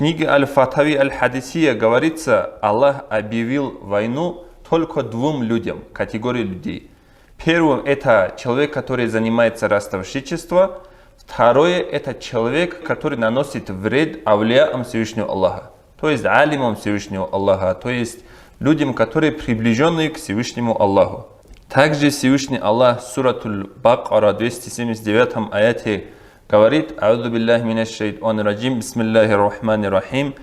книге Аль-Фатави Аль-Хадисия говорится, Аллах объявил войну только двум людям, категории людей. Первым это человек, который занимается ростовщичеством. Второе это человек, который наносит вред авлияам Всевышнего Аллаха. То есть алимам Всевышнего Аллаха, то есть людям, которые приближены к Всевышнему Аллаху. Также Всевышний Аллах, суратуль Бакара, 279 аяте, говорит: «А'уду биллахи минаш шайтанир раджим, бисмиллахир рахманир рахим,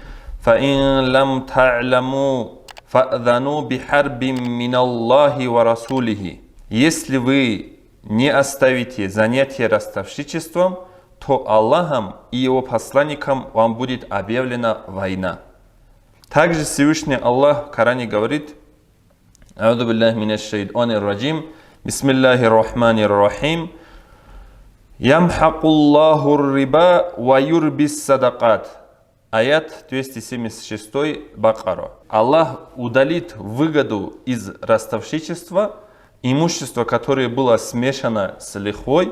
фаин лам та'ламу фа'дhaну бихарбим миналлахи ва расулихи». Если вы не оставите занятие ростовщичеством, то Аллахом и его посланникам вам будет объявлена война. Также Всевышний Аллах в Коране говорит: «А'уду биллахи минаш шайтанир раджим, бисмиллахир рахманир рахим, ямхакуллаху риба ва юрбис садакат». Аят 276 Бакара. Аллах удалит выгоду из ростовщичества, имущество, которое было смешано с лихвой,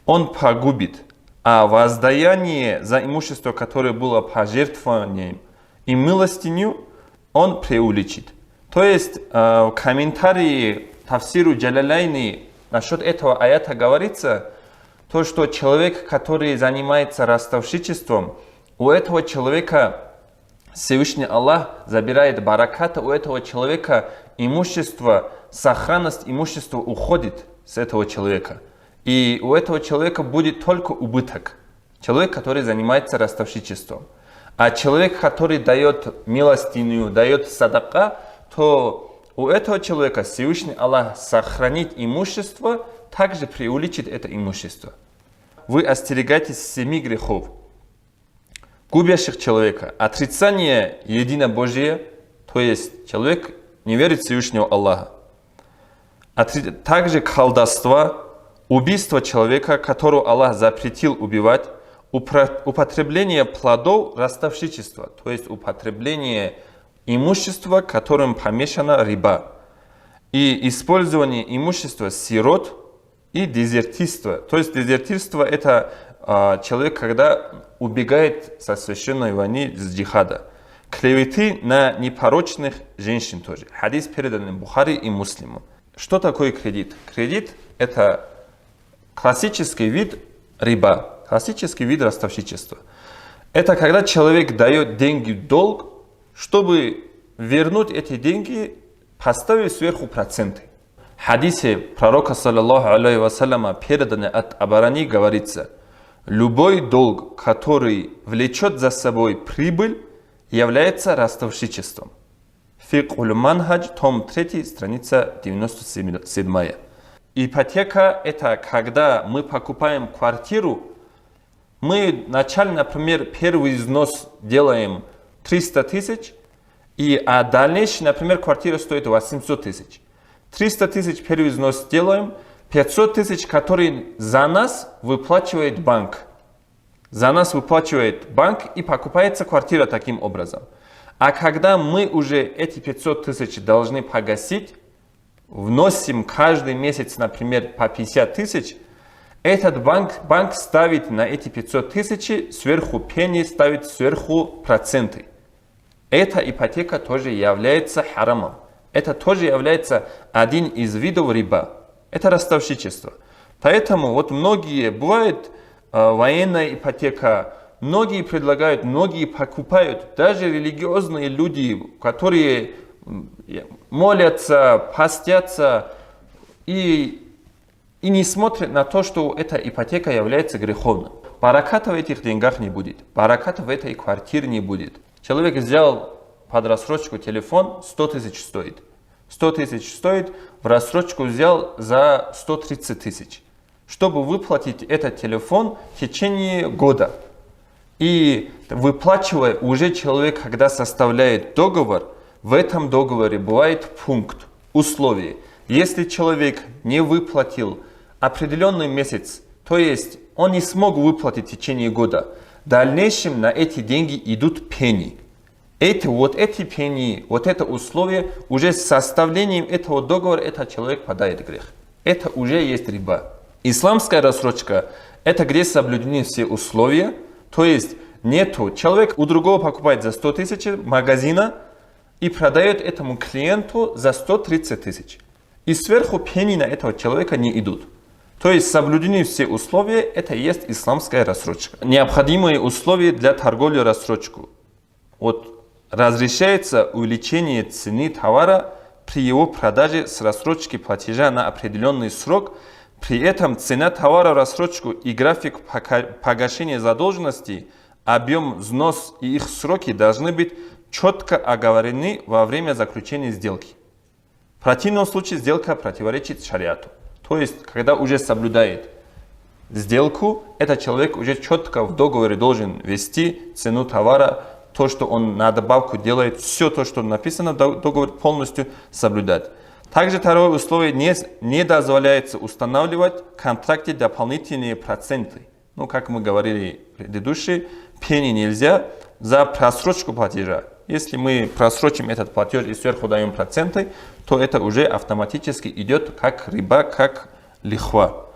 он погубит, а воздаяние за имущество, которое было пожертвованием и милостинью, он преувеличит. То есть в комментарии Тафсиру Джалаляйни насчет этого аята говорится, то, что человек, который занимается ростовщичеством, у этого человека Всевышний Аллах забирает бараката, у этого человека имущество, сохранность имущества уходит с этого человека. И у этого человека будет только убыток. Человек, который занимается ростовщичеством. А человек, который дает милостиню, дает садака, то у этого человека Всевышний Аллах сохранит имущество, также преувеличит это имущество. Вы остерегайтесь 7 грехов, губящих человека. Отрицание единобожия, то есть человек не верит в Всевышнего Аллаха. Также колдовство, убийство человека, которого Аллах запретил убивать, употребление плодов ростовщичества, то есть употребление имущества, которым помешана риба, и использование имущества сирот и дезертирство. То есть дезертирство это человек, когда убегает со священной войны с джихада. Клеветы на непорочных женщин тоже. Хадис передан Бухари и Муслиму. Что такое кредит? Кредит это классический вид риба, классический вид ростовщичества. Это когда человек дает деньги в долг, чтобы вернуть эти деньги, поставив сверху проценты. В хадисе пророка, саллаллаху алейхи вассаляма, переданный от Абарани, говорится: любой долг, который влечет за собой прибыль, является ростовщичеством. Фикуль Манхадж, том 3, страница 97. Ипотека – это когда мы покупаем квартиру, мы вначале, например, первый взнос делаем 300 тысяч, а дальнейший, например, квартира стоит 800 тысяч. 300 тысяч первый взнос делаем, 500 тысяч, которые за нас выплачивает банк. За нас выплачивает банк и покупается квартира таким образом. А когда мы уже эти 500 тысяч должны погасить, вносим каждый месяц, например, по 50 тысяч, этот банк ставит на эти 500 тысяч сверху пени, ставит сверху проценты. Эта ипотека тоже является харамом. Это тоже является один из видов риба. Это ростовщичество. Поэтому вот многие, бывает военная ипотека, многие предлагают, многие покупают, даже религиозные люди, которые молятся, постятся и не смотрят на то, что эта ипотека является греховной. Бараката в этих деньгах не будет, бараката в этой квартире не будет. Человек взял под рассрочку телефон, 100 тысяч стоит. 100 тысяч стоит, в рассрочку взял за 130 тысяч, чтобы выплатить этот телефон в течение года. И выплачивая, уже человек, когда составляет договор, в этом договоре бывает пункт, условие. Если человек не выплатил определенный месяц, то есть он не смог выплатить в течение года, в дальнейшем на эти деньги идут пени. Эти пени, вот это условие, уже с составлением этого договора этот человек падает грех. Это уже есть риба. Исламская рассрочка – это где соблюдены все условия, то есть Нету. Человек у другого покупает за 100 тысяч магазина и продает этому клиенту за 130 тысяч. И сверху пени на этого человека не идут. То есть соблюдены все условия, это и есть исламская рассрочка. Необходимые условия для торговли рассрочку. Вот разрешается увеличение цены товара при его продаже с рассрочки платежа на определенный срок. При этом цена товара в рассрочку и график погашения задолженности, объем, взнос и их сроки должны быть четко оговорены во время заключения сделки. В противном случае сделка противоречит шариату. То есть, когда уже соблюдает сделку, этот человек уже четко в договоре должен ввести цену товара, то, что он на добавку делает, все то, что написано в договоре, полностью соблюдать. Также второе условие: не дозволяется устанавливать в контракте дополнительные проценты. Ну, как мы говорили предыдущие, пени нельзя за просрочку платежа. Если мы просрочим этот платеж и сверху даем проценты, то это уже автоматически идет как риба, как лихва.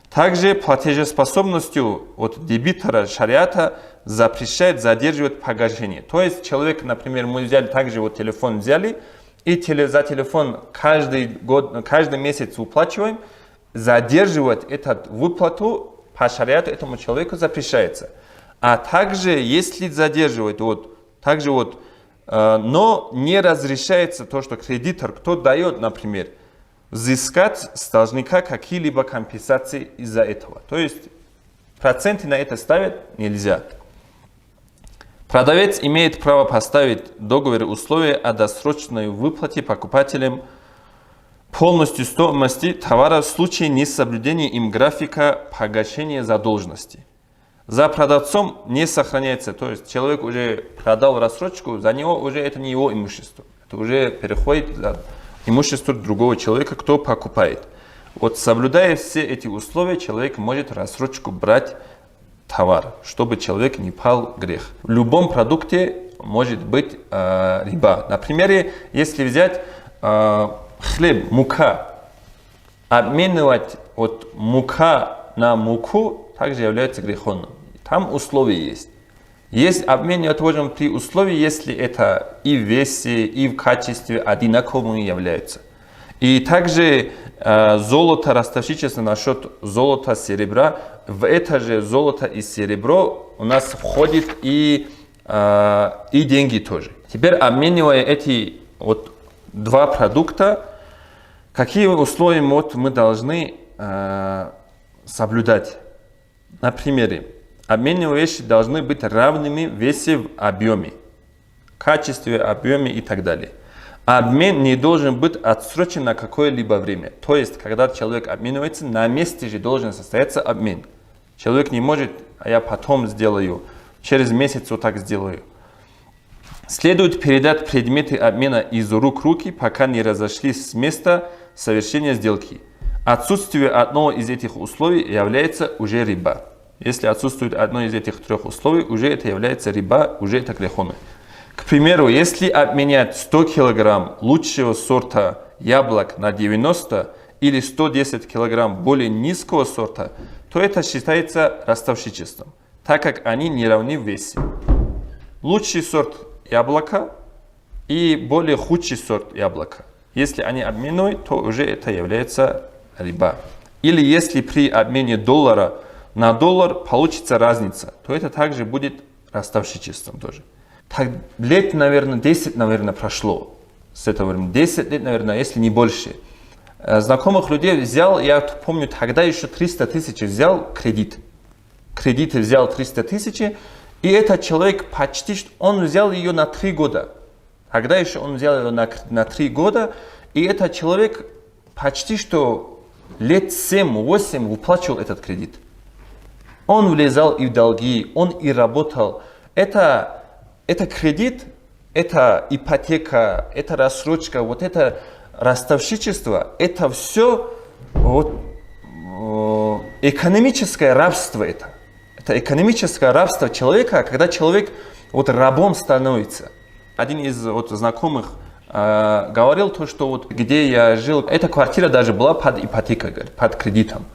Также платежеспособностью от дебитора шариата запрещает задерживать погашение. То есть человек, например, мы взяли также вот телефон взяли, и за телефон каждый месяц выплачиваем, задерживать эту выплату по шариату этому человеку запрещается. А также, если задерживать, но не разрешается то, что кредитор, кто дает, например, взыскать с должника какие-либо компенсации из-за этого. То есть проценты на это ставить нельзя. Продавец имеет право поставить в договоре условия о досрочной выплате покупателям полностью стоимости товара в случае несоблюдения им графика погашения задолженности. За продавцом не сохраняется, то есть человек уже продал рассрочку, за него уже это не его имущество. Это уже переходит в имущество другого человека, кто покупает. Вот соблюдая все эти условия, человек может рассрочку брать товар, чтобы человек не пал в грех. В любом продукте может быть риба. Например, если взять хлеб, мука, обменивать от мука на муку также является греховным. Там условия есть. Есть обменивать можем при условии, если это и в весе, и в качестве одинаковыми являются. И также золото, ростовщичество насчет золота, серебра. В это же золото и серебро у нас входит и деньги тоже. Теперь, обменивая эти вот два продукта, какие условия мы должны соблюдать? На примере, обмениваемые вещи должны быть равными в весе, в объеме, качестве, объеме и так далее. Обмен не должен быть отсрочен на какое-либо время. То есть, когда человек обменивается, на месте же должен состояться обмен. Человек не может, а я потом сделаю, через месяц вот так сделаю. Следует передать предметы обмена из рук в руки, пока не разошлись с места совершения сделки. Отсутствие одного из этих условий является уже риба. Если отсутствует одно из этих трех условий, уже это является риба, уже это греховно. К примеру, если обменять 100 кг лучшего сорта яблок на 90 или 110 кг более низкого сорта, то это считается ростовщичеством, так как они не равны в весе. Лучший сорт яблока и более худший сорт яблока. Если они обменивают, то уже это является риба. Или если при обмене доллара на доллар получится разница, то это также будет ростовщичеством тоже. Так, лет, наверное, 10, прошло с этого времени. 10 лет, наверное, если не больше. Знакомых людей взял, я помню, тогда еще 300 тысяч взял кредит. Кредит взял 300 тысяч, и этот человек почти, он взял ее на 3 года. Тогда еще он взял ее на 3 года, и этот человек почти что лет 7-8 выплачивал этот кредит. Он влезал и в долги, он и работал. Это кредит, это ипотека, это рассрочка, вот это ростовщичество, это все вот, экономическое рабство. Это экономическое рабство человека, когда человек вот рабом становится. Один из знакомых говорил то, что вот где я жил, эта квартира даже была под ипотекой, под кредитом.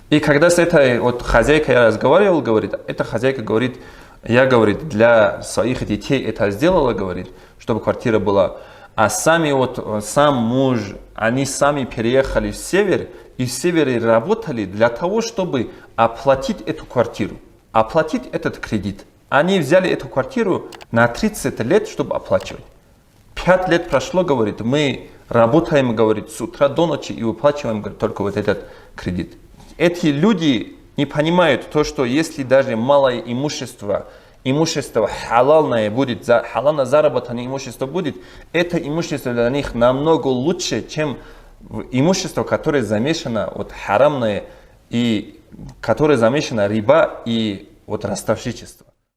И когда с этой хозяйкой я разговаривал, эта хозяйка говорит, я, говорит, для своих детей это сделала, говорит, чтобы квартира была. А сами вот, сам муж, они сами переехали в север, и в севере работали для того, чтобы оплатить эту квартиру, оплатить этот кредит. Они взяли эту квартиру на 30 лет, чтобы оплачивать. 5 лет прошло, говорит, мы работаем, говорит, с утра до ночи и выплачиваем, говорит, только вот этот кредит. Эти люди не понимают то, что если даже малое имущество халалное будет, халально заработанное имущество будет, это имущество для них намного лучше, чем имущество, которое замешано вот харамное и которое замешано риба и вот ростовщичество.